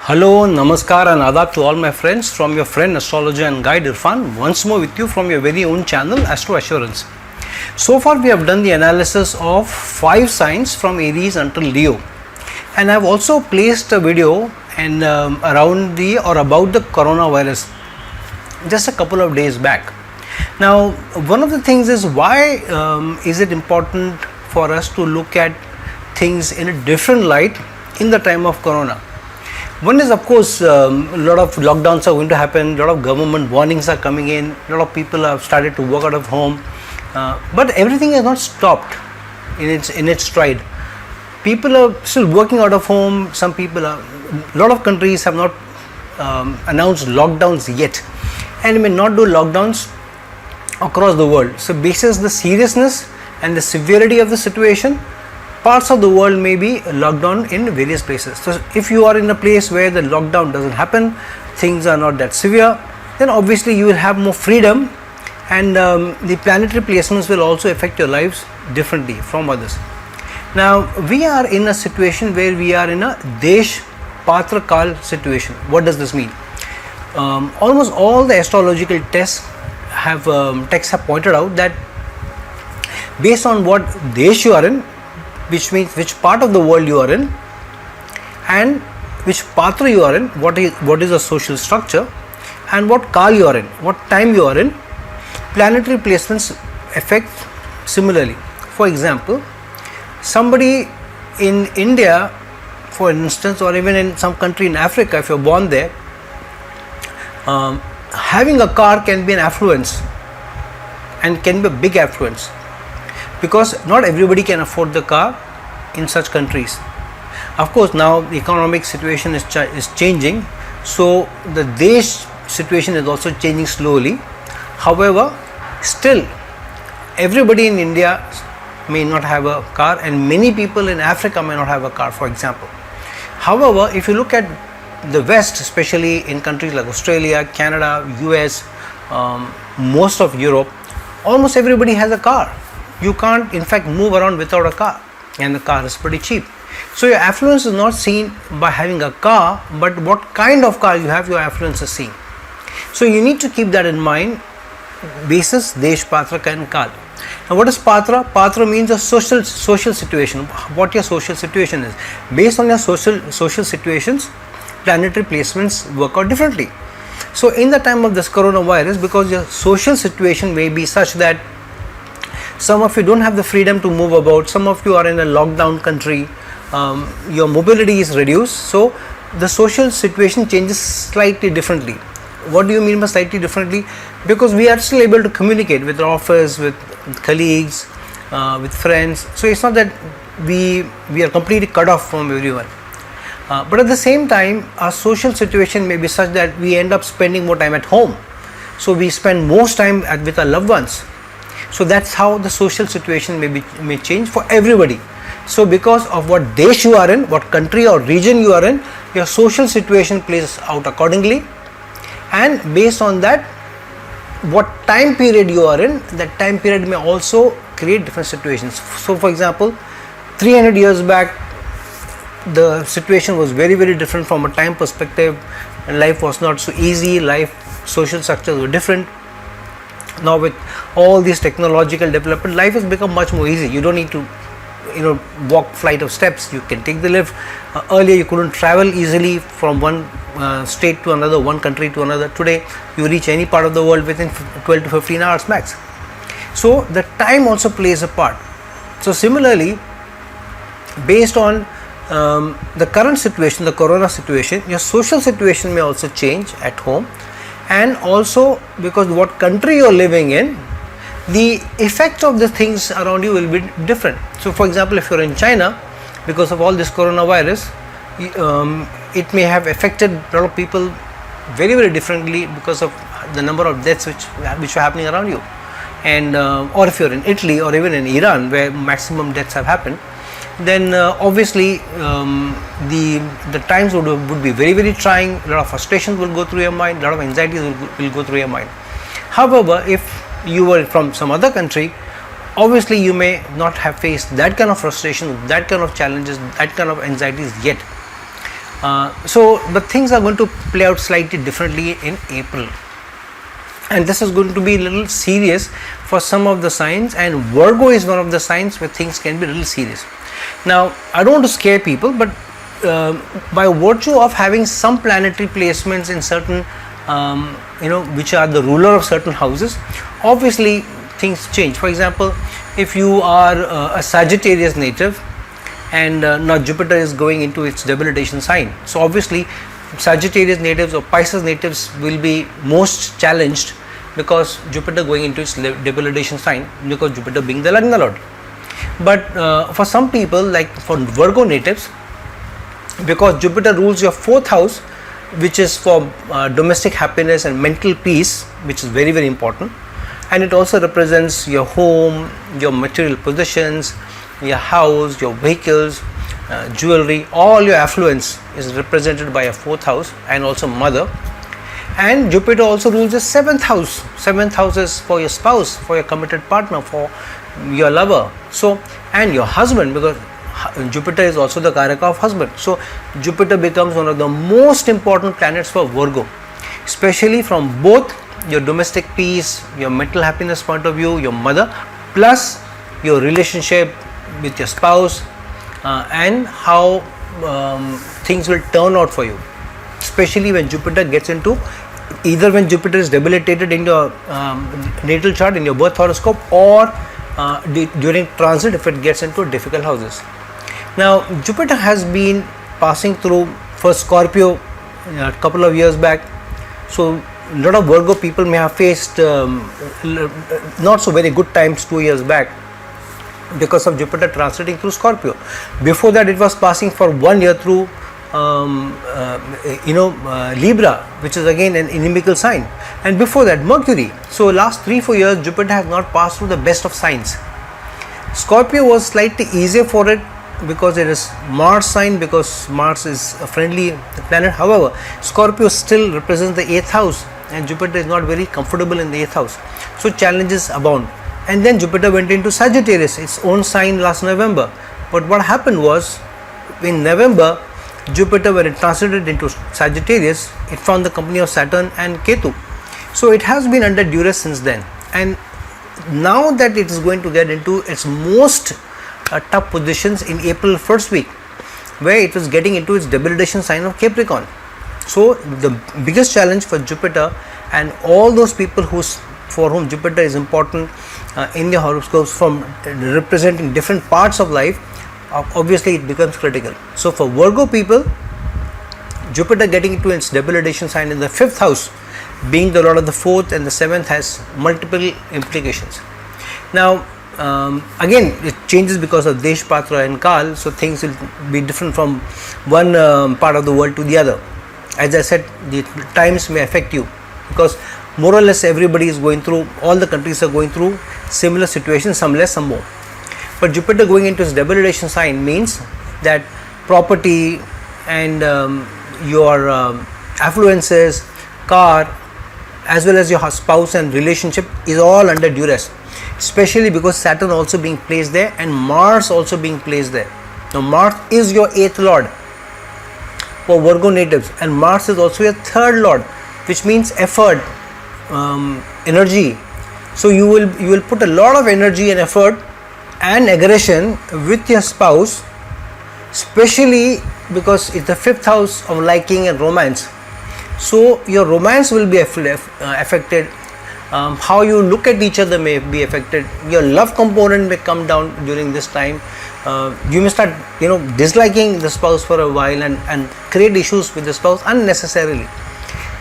Hello, Namaskar and Adab to all my friends from your friend astrologer and guide Irfan, once more with you from your very own channel Astro Assurance. So far we have done the analysis of 5 signs from Aries until Leo, and I have also placed a video and around the or about the coronavirus just a couple of days back. Now one of the things is why is it important for us to look at things in a different light in the time of corona. One is, of course, a lot of lockdowns are going to happen, a lot of government warnings are coming in, a lot of people have started to work out of home, but everything has not stopped in its stride. People are still working out of home. Some people are, a lot of countries have not announced lockdowns yet, and may not do lockdowns across the world. So basis the seriousness and the severity of the situation, parts of the world may be locked down in various places. So if you are in a place where the lockdown doesn't happen, things are not that severe, then obviously you will have more freedom, and the planetary placements will also affect your lives differently from others. Now we are in a situation where we are in a Desh Patra Kal situation. What does this mean? Almost all the astrological texts have pointed out that based on what Desh you are in, which means which part of the world you are in and which patra you are in, what is the social structure, and what kal you are in, what time you are in, planetary placements affect similarly. For example, somebody in India, for instance, or even in some country in Africa, if you are born there, having a car can be an affluence and can be a big affluence, because not everybody can afford the car in such countries. Of course, now the economic situation is changing, so the Desh situation is also changing slowly. However, still everybody in India may not have a car, and many people in Africa may not have a car, for example. However, if you look at the West, especially in countries like Australia, Canada, US, most of Europe, almost everybody has a car. You can't in fact move around without a car, and the car is pretty cheap. So your affluence is not seen by having a car, but what kind of car you have, your affluence is seen. So you need to keep that in mind, basis Desh, Patra and Kal. Now what is Patra? Patra means a social situation, what your social situation is. Based on your social situations, planetary placements work out differently. So in the time of this coronavirus, because your social situation may be such that some of you don't have the freedom to move about, some of you are in a lockdown country, your mobility is reduced, so the social situation changes slightly differently. What do you mean by slightly differently? Because we are still able to communicate with our office, with colleagues, with friends, so it's not that we are completely cut off from everyone. But at the same time, our social situation may be such that we end up spending more time at home, so we spend most time with our loved ones. So that's how the social situation may change for everybody. So because of what Desh you are in, what country or region you are in, your social situation plays out accordingly, and based on that, what time period you are in, that time period may also create different situations. So for example, 300 years back, the situation was very, very different from a time perspective, and life was not so easy, social structures were different. Now with all these technological development, life has become much more easy. You don't need to walk flight of steps, you can take the lift. Earlier you couldn't travel easily from one state to another, one country to another. Today you reach any part of the world within 12 to 15 hours max. So the time also plays a part. So similarly, based on the current situation, the corona situation, your social situation may also change at home, and also because what country you are living in, the effect of the things around you will be different. So for example, if you are in China, because of all this coronavirus, it may have affected a lot of people very, very differently because of the number of deaths which are happening around you. And or if you are in Italy or even in Iran, where maximum deaths have happened, then obviously the times would be very, very trying. A lot of frustrations will go through your mind, a lot of anxieties will go through your mind. However, if you were from some other country, obviously you may not have faced that kind of frustration, that kind of challenges, that kind of anxieties yet. But things are going to play out slightly differently in April, and this is going to be a little serious for some of the signs, and Virgo is one of the signs where things can be a little serious. Now, I don't want to scare people, but by virtue of having some planetary placements in certain which are the ruler of certain houses, obviously things change. For example, if you are a Sagittarius native, and now Jupiter is going into its debilitation sign, so obviously Sagittarius natives or Pisces natives will be most challenged, because Jupiter going into its debilitation sign, because Jupiter being the Lagna Lord. But for some people, like for Virgo natives, because Jupiter rules your 4th house, which is for domestic happiness and mental peace, which is very, very important, and it also represents your home, your material possessions, your house, your vehicles, jewelry, all your affluence is represented by a 4th house, and also mother. And Jupiter also rules the 7th house. 7th house is for your spouse, for your committed partner, for your lover, so, and your husband, because Jupiter is also the Karaka of husband. So Jupiter becomes one of the most important planets for Virgo, especially from both your domestic peace, your mental happiness point of view, your mother, plus your relationship with your spouse, and how things will turn out for you, especially when Jupiter gets into, either when Jupiter is debilitated in your natal chart, in your birth horoscope, or during transit if it gets into difficult houses. Now, Jupiter has been passing through for Scorpio a couple of years back, so a lot of Virgo people may have faced not so very good times 2 years back because of Jupiter transiting through Scorpio. Before that, it was passing for 1 year through Libra, which is again an inimical sign, and before that Mercury. So last 3-4 years Jupiter has not passed through the best of signs. Scorpio was slightly easier for it because it is Mars sign, because Mars is a friendly planet. However, Scorpio still represents the 8th house, and Jupiter is not very comfortable in the 8th house, so challenges abound. And then Jupiter went into Sagittarius, its own sign, last November. But what happened was, in November, Jupiter, when it transited into Sagittarius, it found the company of Saturn and Ketu. So it has been under duress since then, and now that it is going to get into its most tough positions in April 1st week, where it was getting into its debilitation sign of Capricorn. So the biggest challenge for Jupiter and all those people for whom Jupiter is important in the horoscopes, from representing different parts of life, obviously it becomes critical. So for Virgo people, Jupiter getting into its debilitation sign in the 5th house, being the lord of the 4th and the 7th, has multiple implications. Now again, it changes because of Desh, Patra and Kal, so things will be different from one part of the world to the other. As I said, the times may affect you, because more or less everybody is going through, all the countries are going through similar situations, some less, some more. But Jupiter going into its debilitation sign means that property and your affluences, car, as well as your spouse and relationship is all under duress, especially because Saturn also being placed there and Mars also being placed there. Now Mars is your 8th lord for Virgo natives, and Mars is also your 3rd lord, which means effort, energy. So you will put a lot of energy and effort and aggression with your spouse, especially because it's the 5th house of liking and romance. So your romance will be affected, how you look at each other may be affected, your love component may come down during this time. You may start disliking the spouse for a while and create issues with the spouse unnecessarily.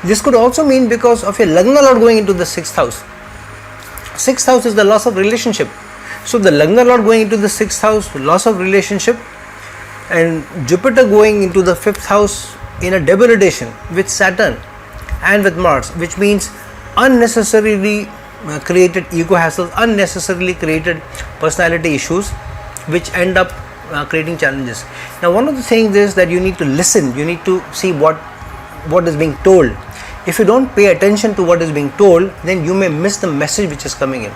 This could also mean because of your Lagna Lord going into the 6th house. 6th house is the loss of relationship. So the Lagna Lord going into the 6th house, loss of relationship, and Jupiter going into the 5th house in a debilitation with Saturn and with Mars, which means unnecessarily created ego hassles, unnecessarily created personality issues, which end up creating challenges. Now one of the things is that you need to listen, you need to see what is being told. If you don't pay attention to what is being told, then you may miss the message which is coming in.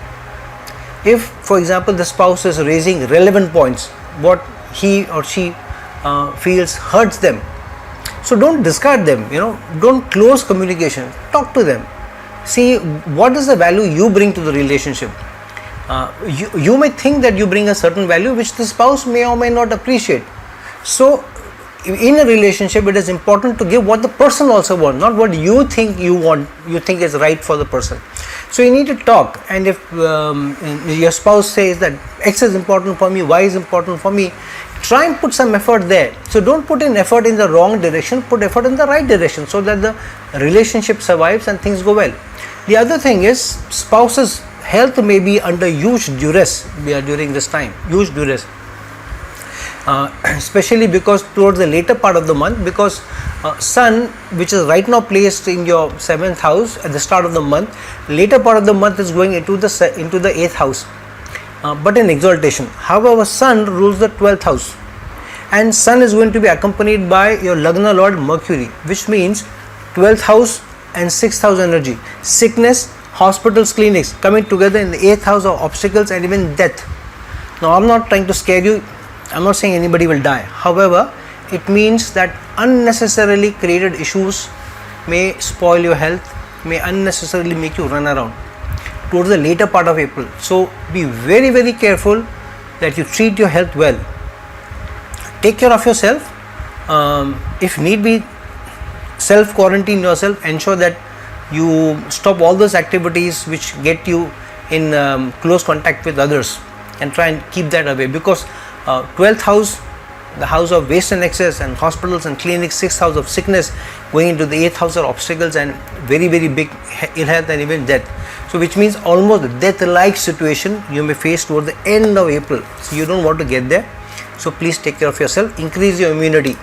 If, for example, the spouse is raising relevant points, what he or she feels hurts them, So don't discard them, don't close communication, talk to them, see what is the value you bring to the relationship. You may think that you bring a certain value which the spouse may or may not appreciate. So in a relationship, it is important to give what the person also wants, not what you think you want, you think is right for the person. So you need to talk, and if your spouse says that X is important for me, Y is important for me, try and put some effort there. So don't put in effort in the wrong direction, put effort in the right direction, so that the relationship survives and things go well. The other thing is, spouse's health may be under huge duress during this time, huge duress. Especially because towards the later part of the month, because Sun, which is right now placed in your 7th house at the start of the month, later part of the month is going into the 8th house, but in exaltation. However, Sun rules the 12th house, and Sun is going to be accompanied by your Lagna Lord Mercury, which means 12th house and 6th house energy, sickness, hospitals, clinics coming together in the 8th house of obstacles and even death. Now, I'm not trying to scare you, I'm not saying anybody will die. However, it means that unnecessarily created issues may spoil your health, may unnecessarily make you run around towards the later part of April. So be very, very careful that you treat your health well. Take care of yourself. If need be, self quarantine yourself. Ensure that you stop all those activities which get you in close contact with others, and try and keep that away, because 12th house, the house of waste and excess and hospitals and clinics, 6th house of sickness, going into the 8th house of obstacles and very, very big ill health and even death. So which means almost death-like situation you may face toward the end of April. So you don't want to get there. So please take care of yourself, increase your immunity.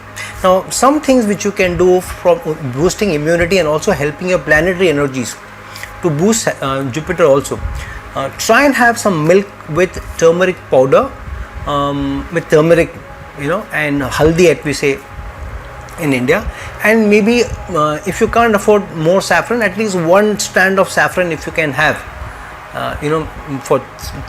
Now, some things which you can do from boosting immunity and also helping your planetary energies to boost Jupiter also. Try and have some milk with turmeric powder, with turmeric, and haldi, as we say in India, and maybe if you can't afford more saffron, at least one strand of saffron if you can have, for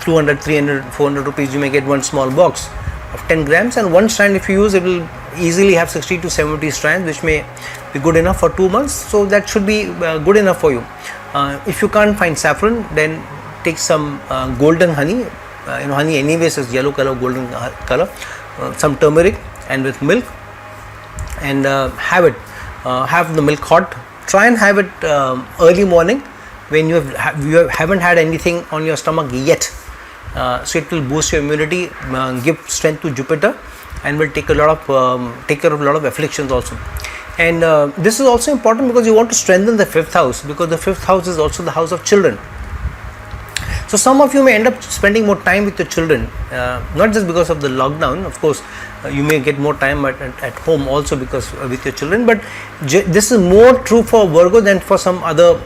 200, 300, 400 rupees you may get one small box of 10 grams, and one strand if you use, it will easily have 60 to 70 strands, which may be good enough for 2 months. So that should be good enough for you. If you can't find saffron, then take some golden honey. Honey anyways is yellow color, golden color, some turmeric and with milk, and have the milk hot. Try and have it early morning when you haven't had anything on your stomach yet. So it will boost your immunity, give strength to Jupiter, and will take care of a lot of afflictions also. And this is also important because you want to strengthen the 5th house, because the 5th house is also the house of children. So some of you may end up spending more time with your children, not just because of the lockdown. Of course, you may get more time at home also because with your children, but this is more true for Virgo than for some other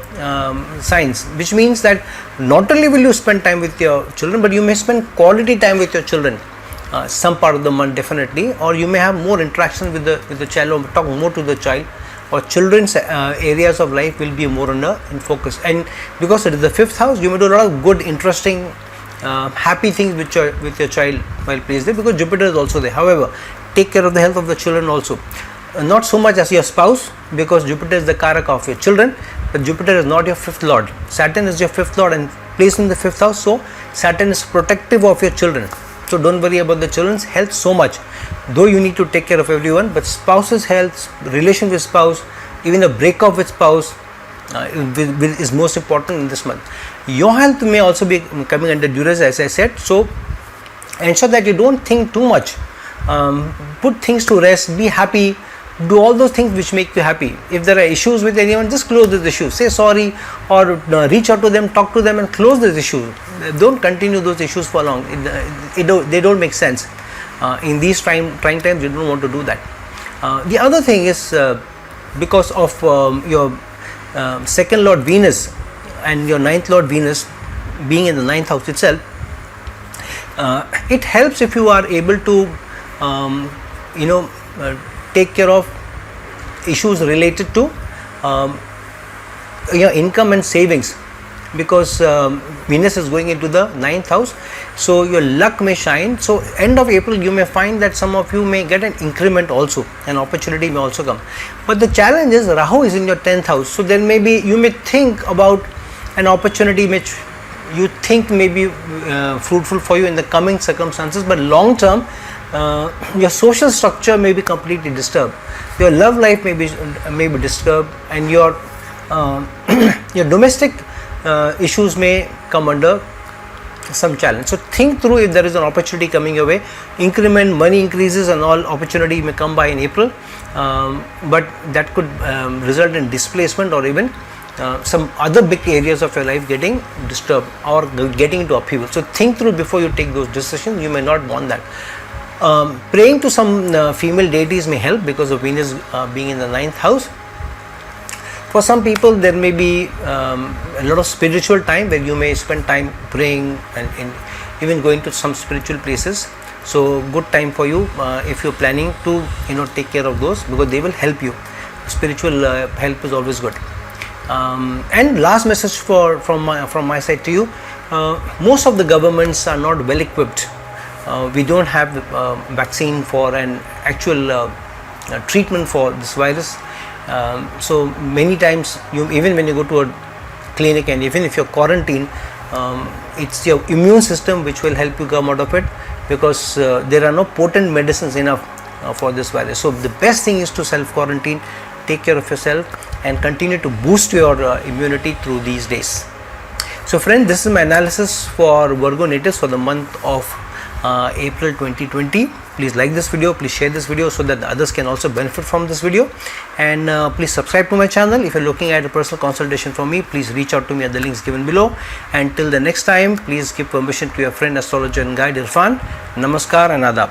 signs, which means that not only will you spend time with your children, but you may spend quality time with your children some part of the month definitely, or you may have more interaction with the child, or talk more to the child, or children's areas of life will be more in focus. And because it is the 5th house, you may do a lot of good, interesting, happy things with your child while placed there, because Jupiter is also there. However, take care of the health of the children also. Not so much as your spouse, because Jupiter is the Karaka of your children, but Jupiter is not your 5th lord. Saturn is your 5th lord and placed in the 5th house, so Saturn is protective of your children. So don't worry about the children's health so much, though you need to take care of everyone, but spouse's health, relation with spouse, even a breakup with spouse is most important in this month. Your health may also be coming under duress, as I said, so ensure that you don't think too much. Put things to rest, be happy, do all those things which make you happy. If there are issues with anyone, just close those issues, say sorry, or reach out to them, talk to them and close those issues. Don't continue those issues for long. They don't make sense. In these trying times, you don't want to do that. The other thing is, because of your 2nd lord Venus and your 9th lord Venus being in the 9th house itself, it helps if you are able to take care of issues related to your income and savings. because Venus is going into the 9th house, so your luck may shine. So end of April you may find that some of you may get an increment also, an opportunity may also come. But the challenge is Rahu is in your 10th house, so there may be, you may think about an opportunity which you think may be fruitful for you in the coming circumstances, but long term your social structure may be completely disturbed, your love life may be disturbed, and your your domestic issues may come under some challenge. So think through if there is an opportunity coming your way, increment, money increases and all, opportunity may come by in April, but that could result in displacement or even some other big areas of your life getting disturbed or getting into upheaval. So think through before you take those decisions. You may not want that. Praying to some female deities may help because of Venus being in the 9th house. For some people there may be a lot of spiritual time where you may spend time praying and even going to some spiritual places. So good time for you if you're planning to take care of those, because they will help you. Spiritual help is always good. And last message from my side to you, most of the governments are not well equipped. We don't have vaccine for an actual treatment for this virus. So many times even when you go to a clinic and even if you're quarantined, it's your immune system which will help you come out of it, because there are no potent medicines enough for this virus. So the best thing is to self quarantine, take care of yourself and continue to boost your immunity through these days. So friend, this is my analysis for Virgo natives for the month of April 2020. Please like this video, please share this video so that others can also benefit from this video, and please subscribe to my channel. If you're looking at a personal consultation from me, please reach out to me at the links given below. And till the next time, please give permission to your friend, astrologer and guide Irfan. Namaskar and Adab.